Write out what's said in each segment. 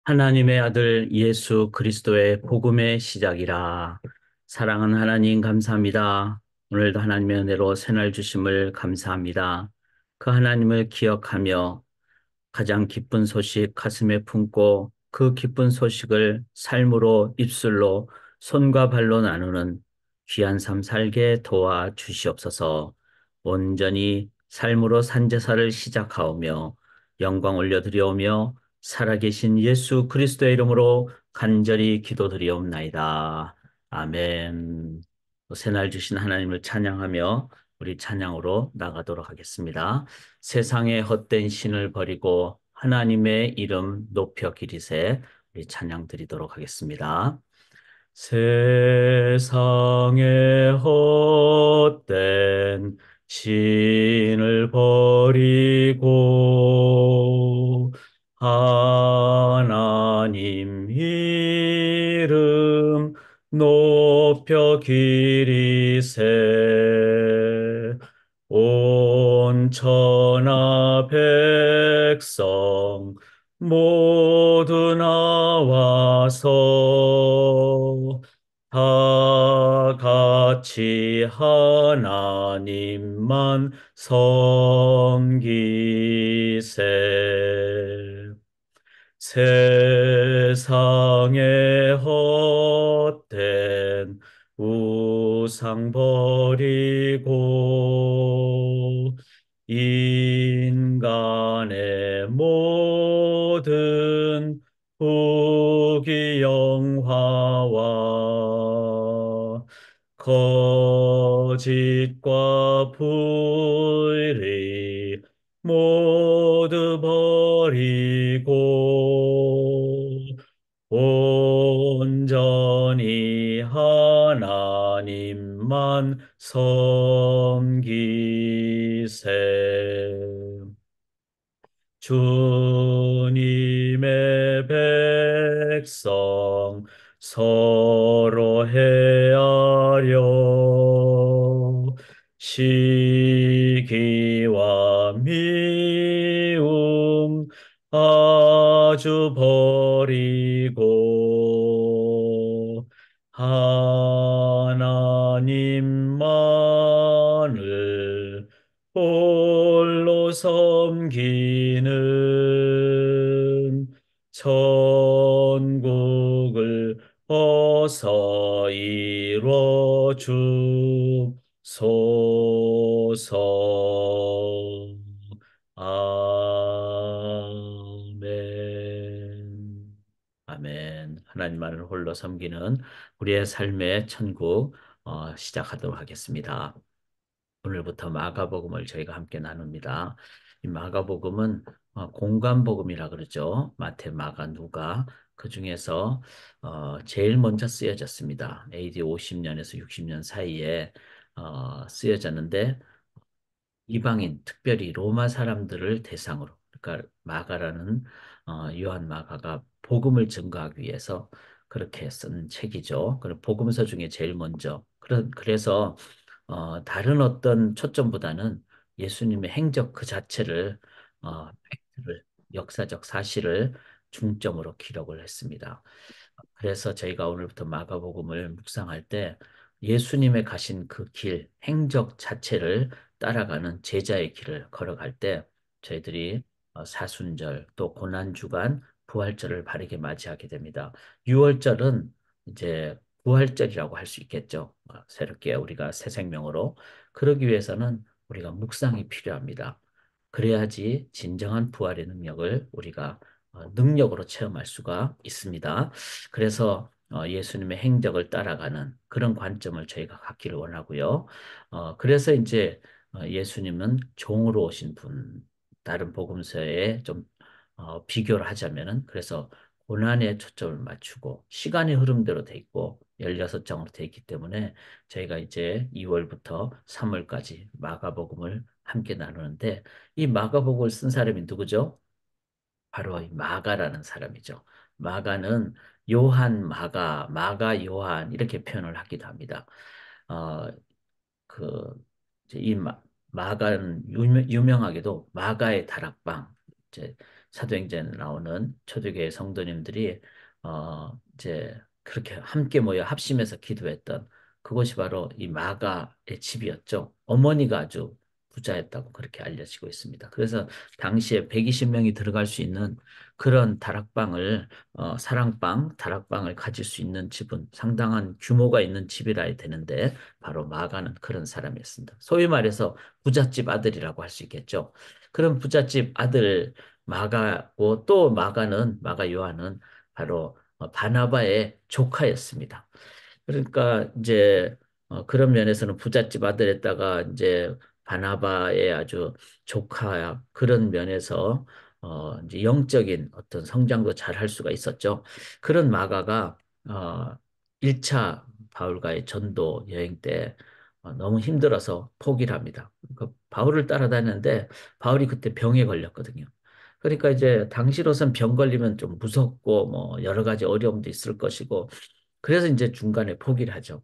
하나님의 아들 예수 그리스도의 복음의 시작이라. 사랑하는 하나님 감사합니다. 오늘도 하나님의 은혜로 새날 주심을 감사합니다. 그 하나님을 기억하며 가장 기쁜 소식 가슴에 품고 그 기쁜 소식을 삶으로 입술로 손과 발로 나누는 귀한 삶 살게 도와 주시옵소서. 온전히 삶으로 산제사를 시작하오며 영광 올려드리오며 살아계신 예수 그리스도의 이름으로 간절히 기도드리옵나이다. 아멘. 새날 주신 하나님을 찬양하며 우리 찬양으로 나가도록 하겠습니다. 세상의 헛된 신을 버리고 하나님의 이름 높여 기리세. 우리 찬양 드리도록 하겠습니다. 세상의 헛된 신을 버리고 하나님 이름 높여 기리세. 온 천하 백성 모두 나와서 다 같이 하나님만 섬기세. 세상의 헛된 우상 버리고 인간의 모든 부귀영화와 거짓과 불의 모두 버리고 온전히 하나님만 섬기세. 주님의 백성 서로 헤아려 시기와 미움 아주 버리고 하나님만을 홀로 섬기는 천국을 어서 이루어 주소서. 아멘. 아멘. 하나님만을 홀로 섬기는 우리의 삶의 천국 시작하도록 하겠습니다. 오늘부터 마가복음을 저희가 함께 나눕니다. 이 마가복음은 공관복음이라 그러죠. 마태, 마가, 누가 그 중에서 제일 먼저 쓰여졌습니다. AD 50년에서 60년 사이에 쓰여졌는데 이방인, 특별히 로마 사람들을 대상으로, 그러니까 마가라는 요한 마가가 복음을 증거하기 위해서 그렇게 쓴 책이죠. 그리고 복음서 중에 제일 먼저. 그래서 다른 어떤 초점보다는 예수님의 행적 그 자체를 팩트를, 역사적 사실을 중점으로 기록을 했습니다. 그래서 저희가 오늘부터 마가복음을 묵상할 때 예수님의 가신 그 길, 행적 자체를 따라가는 제자의 길을 걸어갈 때 저희들이 사순절 또 고난주간 부활절을 바르게 맞이하게 됩니다. 6월절은 이제 부활절이라고 할 수 있겠죠. 새롭게 우리가 새 생명으로. 그러기 위해서는 우리가 묵상이 필요합니다. 그래야지 진정한 부활의 능력을 우리가 능력으로 체험할 수가 있습니다. 그래서 예수님의 행적을 따라가는 그런 관점을 저희가 갖기를 원하고요. 그래서 이제 예수님은 종으로 오신 분, 다른 복음서에 좀 비교를 하자면은 그래서 고난에 초점을 맞추고 시간의 흐름대로 돼 있고 16장으로 돼 있기 때문에 저희가 이제 2월부터 3월까지 마가복음을 함께 나누는데 이 마가복음을 쓴 사람이 누구죠? 바로 이 마가라는 사람이죠. 마가는 요한 마가, 마가 요한 이렇게 표현을 하기도 합니다. 어, 그, 이제 마가는 유명하게도 마가의 다락방, 이제 사도행전에 나오는 초대교회 성도님들이 이제 그렇게 함께 모여 합심해서 기도했던 그곳이 바로 이 마가의 집이었죠. 어머니가 아주 부자였다고 그렇게 알려지고 있습니다. 그래서 당시에 120명이 들어갈 수 있는 그런 다락방을 사랑방, 다락방을 가질 수 있는 집은 상당한 규모가 있는 집이라 해야 되는데 바로 마가는 그런 사람이었습니다. 소위 말해서 부잣집 아들이라고 할 수 있겠죠. 그런 부잣집 아들 마가고 또 마가 요한은 바로 바나바의 조카였습니다. 그러니까 이제 그런 면에서는 부잣집 아들에다가 이제 바나바의 아주 조카 그런 면에서 이제 영적인 어떤 성장도 잘 할 수가 있었죠. 그런 마가가 1차 바울과의 전도 여행 때 너무 힘들어서 포기를 합니다. 그 바울을 따라다녔는데 바울이 그때 병에 걸렸거든요. 그러니까 이제 당시로선 병 걸리면 좀 무섭고 뭐 여러 가지 어려움도 있을 것이고 그래서 이제 중간에 포기를 하죠.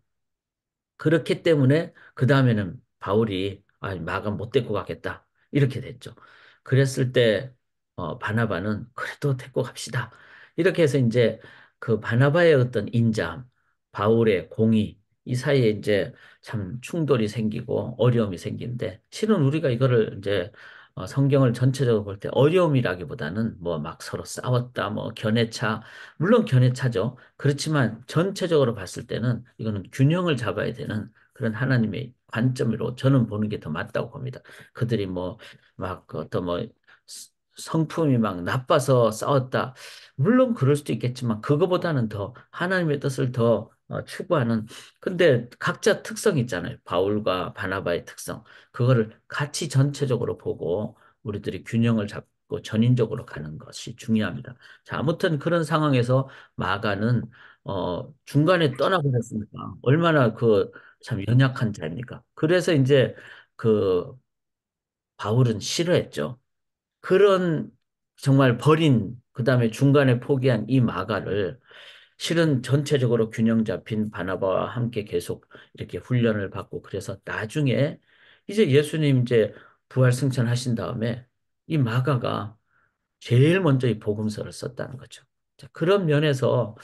그렇기 때문에 그 다음에는 바울이 마가 못 데리고 가겠다 이렇게 됐죠. 그랬을 때 바나바는 그래도 데리고 갑시다. 이렇게 해서 이제 그 바나바의 어떤 인자함, 바울의 공의 이 사이에 이제 참 충돌이 생기고 어려움이 생기는데 실은 우리가 이거를 이제 성경을 전체적으로 볼 때 어려움이라기보다는 뭐 막 서로 싸웠다 뭐 견해차 물론 견해차죠. 그렇지만 전체적으로 봤을 때는 이거는 균형을 잡아야 되는 그런 하나님의 관점으로 저는 보는 게 더 맞다고 봅니다. 그들이 뭐 막 어떤 뭐 성품이 막 나빠서 싸웠다. 물론 그럴 수도 있겠지만 그거보다는 더 하나님의 뜻을 더 추구하는 근데 각자 특성이 있잖아요. 바울과 바나바의 특성. 그거를 같이 전체적으로 보고 우리들이 균형을 잡고 전인적으로 가는 것이 중요합니다. 자, 아무튼 그런 상황에서 마가는 중간에 떠나버렸으니까 얼마나 그 참 연약한 자입니까? 그래서 이제 그 바울은 싫어했죠. 그런 정말 버린 그다음에 중간에 포기한 이 마가를 실은 전체적으로 균형 잡힌 바나바와 함께 계속 이렇게 훈련을 받고 그래서 나중에 이제 예수님 이제 부활 승천하신 다음에 이 마가가 제일 먼저 이 복음서를 썼다는 거죠. 자, 그런 면에서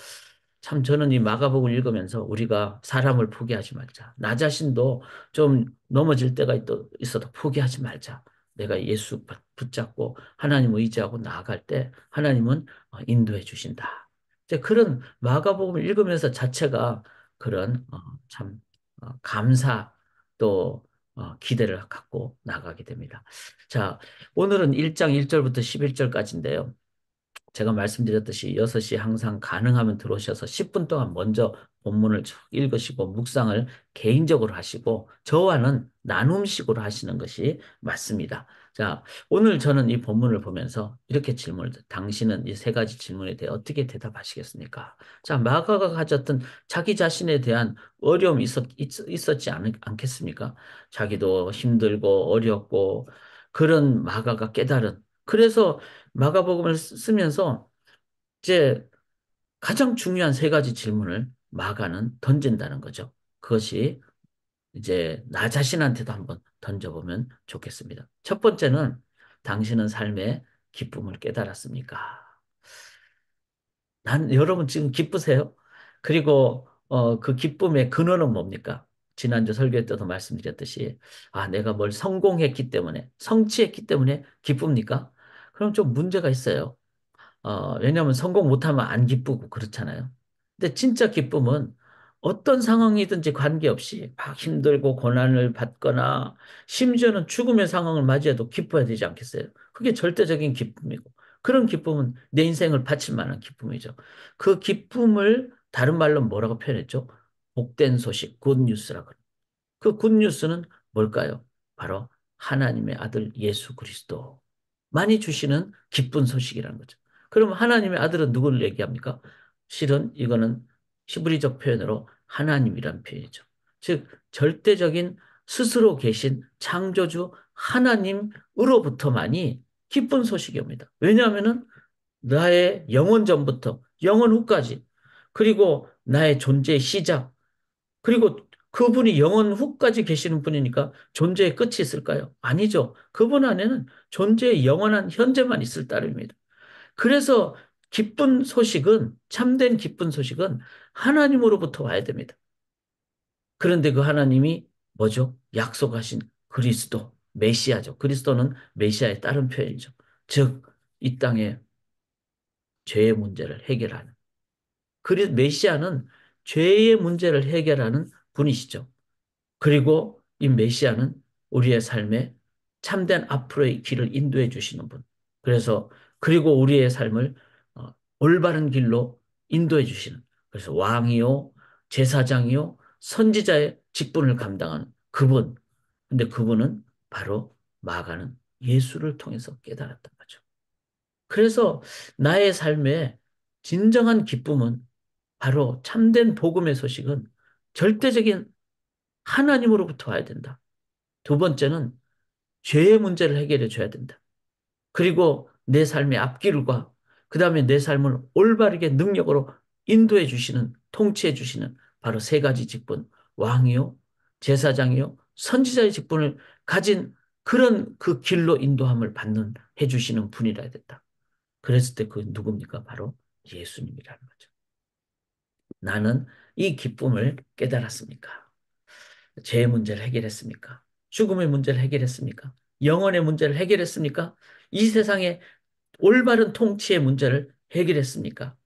참 저는 이 마가복음을 읽으면서 우리가 사람을 포기하지 말자. 나 자신도 좀 넘어질 때가 있어도 포기하지 말자. 내가 예수 붙잡고 하나님 의지하고 나아갈 때 하나님은 인도해 주신다. 이제 그런 마가복음을 읽으면서 자체가 그런 참 감사 또 기대를 갖고 나가게 됩니다. 자, 오늘은 1장 1절부터 11절까지인데요. 제가 말씀드렸듯이 6시 항상 가능하면 들어오셔서 10분 동안 먼저 본문을 쭉 읽으시고 묵상을 개인적으로 하시고 저와는 나눔식으로 하시는 것이 맞습니다. 자, 오늘 저는 이 본문을 보면서 이렇게 당신은 이 세 가지 질문에 대해 어떻게 대답하시겠습니까? 자, 마가가 가졌던 자기 자신에 대한 어려움이 있었지 않겠습니까? 자기도 힘들고 어렵고 그런 마가가 깨달은 그래서 마가복음을 쓰면서 이제 가장 중요한 세 가지 질문을 마가는 던진다는 거죠. 그것이 이제 나 자신한테도 한번 던져보면 좋겠습니다. 첫 번째는 당신은 삶의 기쁨을 깨달았습니까? 여러분 지금 기쁘세요? 그리고 그 기쁨의 근원은 뭡니까? 지난주 설교 때도 말씀드렸듯이 내가 뭘 성공했기 때문에 성취했기 때문에 기쁩니까? 그럼 좀 문제가 있어요. 왜냐하면 성공 못하면 안 기쁘고 그렇잖아요. 근데 진짜 기쁨은 어떤 상황이든지 관계없이 막 힘들고 고난을 받거나 심지어는 죽음의 상황을 맞이해도 기뻐야 되지 않겠어요? 그게 절대적인 기쁨이고 그런 기쁨은 내 인생을 바칠 만한 기쁨이죠. 그 기쁨을 다른 말로 뭐라고 표현했죠? 복된 소식, 굿뉴스라고. 그 굿뉴스는 뭘까요? 바로 하나님의 아들 예수 그리스도. 많이 주시는 기쁜 소식이라는 거죠. 그럼 하나님의 아들은 누구를 얘기합니까? 실은 이거는 히브리적 표현으로 하나님이란 표현이죠. 즉, 절대적인 스스로 계신 창조주 하나님으로부터만이 기쁜 소식이 옵니다. 왜냐하면은 나의 영원 전부터 영원 후까지 그리고 나의 존재의 시작 그리고 그분이 영원 후까지 계시는 분이니까 존재의 끝이 있을까요? 아니죠. 그분 안에는 존재의 영원한 현재만 있을 따름입니다. 그래서 기쁜 소식은, 참된 기쁜 소식은 하나님으로부터 와야 됩니다. 그런데 그 하나님이 뭐죠? 약속하신 그리스도, 메시아죠. 그리스도는 메시아의 다른 표현이죠. 즉, 이 땅에 죄의 문제를 해결하는. 메시아는 죄의 문제를 해결하는 분이시죠. 그리고 이 메시아는 우리의 삶에 참된 앞으로의 길을 인도해 주시는 분. 그래서 그리고 우리의 삶을 올바른 길로 인도해 주시는. 그래서 왕이요, 제사장이요, 선지자의 직분을 감당하는 그분. 근데 그분은 바로 마가는 예수를 통해서 깨달았던 거죠. 그래서 나의 삶에 진정한 기쁨은 바로 참된 복음의 소식은 절대적인 하나님으로부터 와야 된다. 두 번째는 죄의 문제를 해결해 줘야 된다. 그리고 내 삶의 앞길과 그 다음에 내 삶을 올바르게 능력으로 인도해 주시는, 통치해 주시는 바로 세 가지 직분, 왕이요, 제사장이요, 선지자의 직분을 가진 그런 그 길로 인도함을 받는, 해 주시는 분이라 된다. 그랬을 때 그 누굽니까? 바로 예수님이라는 거죠. 나는 이 기쁨을 깨달았습니까? 죄의 문제를 해결했습니까? 죽음의 문제를 해결했습니까? 영혼의 문제를 해결했습니까? 이 세상의 올바른 통치의 문제를 해결했습니까?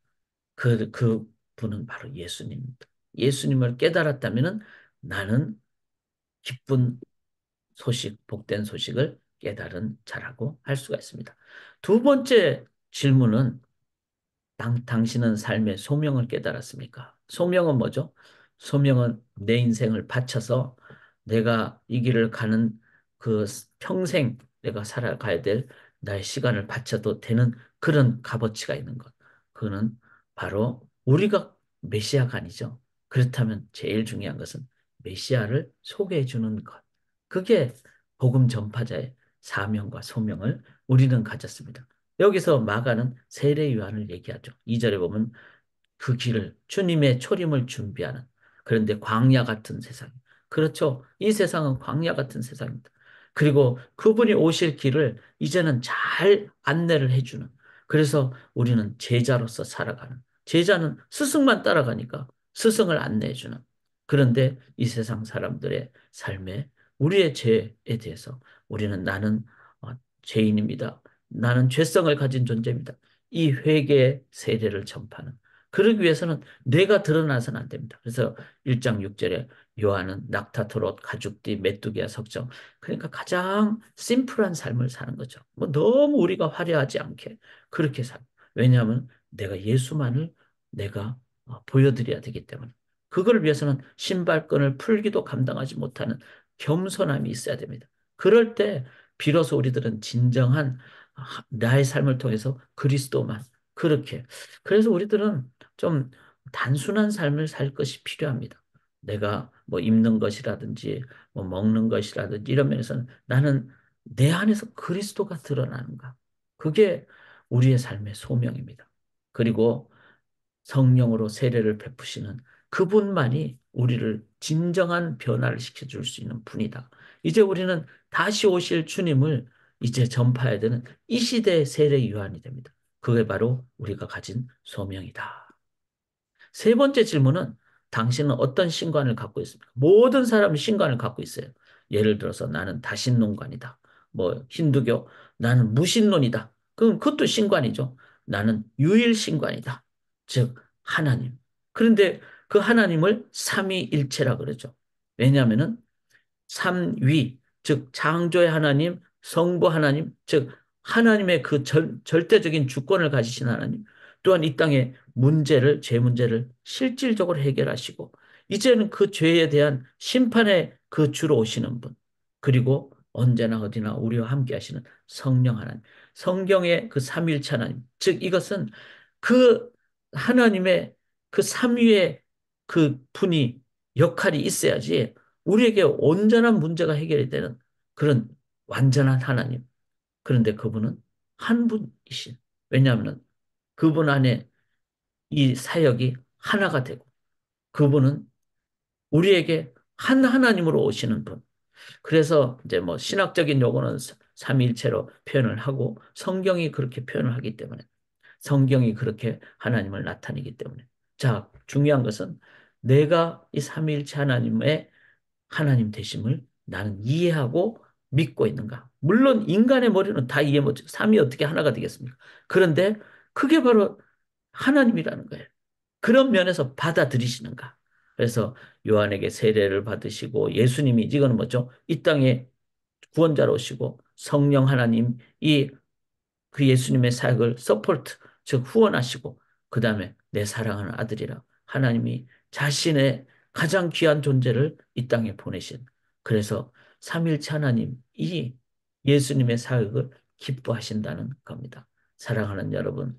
그 분은 바로 예수님입니다. 예수님을 깨달았다면 나는 기쁜 소식, 복된 소식을 깨달은 자라고 할 수가 있습니다. 두 번째 질문은 당신은 삶의 소명을 깨달았습니까? 소명은 뭐죠? 소명은 내 인생을 바쳐서 내가 이 길을 가는 그 평생 내가 살아가야 될 나의 시간을 바쳐도 되는 그런 값어치가 있는 것. 그거는 바로 우리가 메시아가 아니죠. 그렇다면 제일 중요한 것은 메시아를 소개해 주는 것. 그게 복음 전파자의 사명과 소명을 우리는 가졌습니다. 여기서 마가는 세례 요한을 얘기하죠. 2절에 보면 그 길을 주님의 초림을 준비하는 그런데 광야 같은 세상. 그렇죠. 이 세상은 광야 같은 세상입니다. 그리고 그분이 오실 길을 이제는 잘 안내를 해주는. 그래서 우리는 제자로서 살아가는. 제자는 스승만 따라가니까 스승을 안내해주는. 그런데 이 세상 사람들의 삶에 우리의 죄에 대해서 우리는 나는 죄인입니다. 나는 죄성을 가진 존재입니다. 이 회개의 세례를 전파하는. 그러기 위해서는 뇌가 드러나서는 안 됩니다. 그래서 1장 6절에 요한은 낙타트롯, 가죽띠, 메뚜기와 석정. 그러니까 가장 심플한 삶을 사는 거죠. 뭐 너무 우리가 화려하지 않게 그렇게 살. 왜냐하면 내가 예수만을 내가 보여드려야 되기 때문에. 그걸 위해서는 신발끈을 풀기도 감당하지 못하는 겸손함이 있어야 됩니다. 그럴 때 비로소 우리들은 진정한 나의 삶을 통해서 그리스도만 그렇게. 그래서 우리들은 좀 단순한 삶을 살 것이 필요합니다. 내가 뭐 입는 것이라든지 뭐 먹는 것이라든지 이런 면에서는 나는 내 안에서 그리스도가 드러나는가. 그게 우리의 삶의 소명입니다. 그리고 성령으로 세례를 베푸시는 그분만이 우리를 진정한 변화를 시켜줄 수 있는 분이다. 이제 우리는 다시 오실 주님을 이제 전파해야 되는 이 시대의 세례 요한이 됩니다. 그게 바로 우리가 가진 소명이다. 세 번째 질문은 당신은 어떤 신관을 갖고 있습니까? 모든 사람은 신관을 갖고 있어요. 예를 들어서 나는 다신론관이다. 뭐 힌두교 나는 무신론이다. 그럼 그것도 신관이죠. 나는 유일신관이다. 즉 하나님. 그런데 그 하나님을 삼위일체라 그러죠. 왜냐하면은 삼위, 즉 창조의 하나님, 성부 하나님, 즉 하나님의 그 절대적인 주권을 가지신 하나님, 또한 이 땅의 문제를, 죄 문제를 실질적으로 해결하시고, 이제는 그 죄에 대한 심판의 그 주로 오시는 분, 그리고 언제나 어디나 우리와 함께 하시는 성령 하나님, 성경의 그 삼위일체 하나님, 즉 이것은 그 하나님의 그 삼위의 그 분이 역할이 있어야지 우리에게 온전한 문제가 해결이 되는 그런 완전한 하나님. 그런데 그분은 한 분이신. 왜냐하면 그분 안에 이 사역이 하나가 되고 그분은 우리에게 한 하나님으로 오시는 분. 그래서 이제 뭐 신학적인 용어는 삼위일체로 표현을 하고 성경이 그렇게 표현을 하기 때문에 성경이 그렇게 하나님을 나타내기 때문에. 자, 중요한 것은 내가 이 삼위일체 하나님의 하나님 되심을 나는 이해하고 믿고 있는가? 물론 인간의 머리는 다 이해 못해. 삼위 어떻게 하나가 되겠습니까? 그런데 그게 바로 하나님이라는 거예요. 그런 면에서 받아들이시는가? 그래서 요한에게 세례를 받으시고 예수님이 이거는 뭐죠? 이 땅에 구원자로 오시고 성령 하나님 이 그 예수님의 사역을 서포트 즉 후원하시고 그 다음에 내 사랑하는 아들이라 하나님이 자신의 가장 귀한 존재를 이 땅에 보내신 그래서 삼일체 하나님 이 예수님의 사역을 기뻐하신다는 겁니다. 사랑하는 여러분,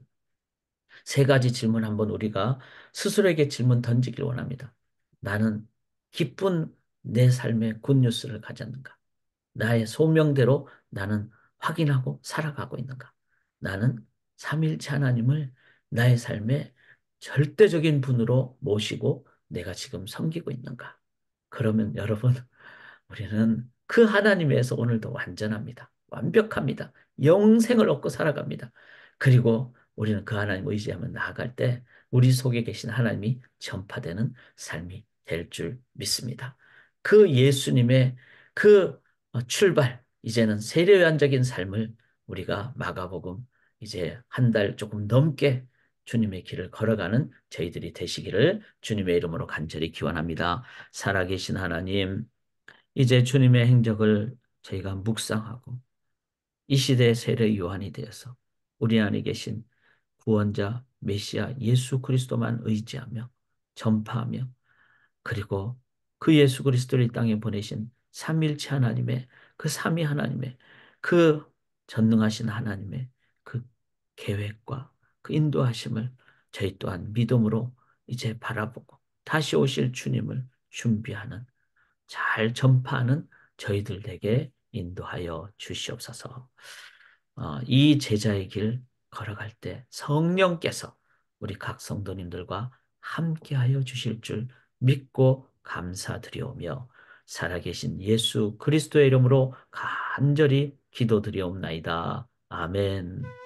세 가지 질문 한번 우리가 스스로에게 질문 던지길 원합니다. 나는 기쁜 내 삶의 굿뉴스를 가졌는가? 나의 소명대로 나는 확인하고 살아가고 있는가? 나는 삼일체 하나님을 나의 삶의 절대적인 분으로 모시고 내가 지금 섬기고 있는가? 그러면 여러분, 우리는 그 하나님에서 오늘도 완전합니다. 완벽합니다. 영생을 얻고 살아갑니다. 그리고 우리는 그 하나님 의지하며 나아갈 때 우리 속에 계신 하나님이 전파되는 삶이 될 줄 믿습니다. 그 예수님의 그 출발, 이제는 세례요한적인 삶을 우리가 마가복음 이제 한 달 조금 넘게 주님의 길을 걸어가는 저희들이 되시기를 주님의 이름으로 간절히 기원합니다. 살아계신 하나님, 이제 주님의 행적을 저희가 묵상하고 이 시대의 세례 요한이 되어서 우리 안에 계신 구원자 메시아 예수 그리스도만 의지하며 전파하며 그리고 그 예수 그리스도를 이 땅에 보내신 삼일체 하나님의 그 삼위 하나님의 그 전능하신 하나님의 그 계획과 그 인도하심을 저희 또한 믿음으로 이제 바라보고 다시 오실 주님을 준비하는 잘 전파하는 저희들에게 인도하여 주시옵소서. 이 제자의 길 걸어갈 때 성령께서 우리 각 성도님들과 함께하여 주실 줄 믿고 감사드리오며 살아계신 예수 그리스도의 이름으로 간절히 기도드리옵나이다. 아멘.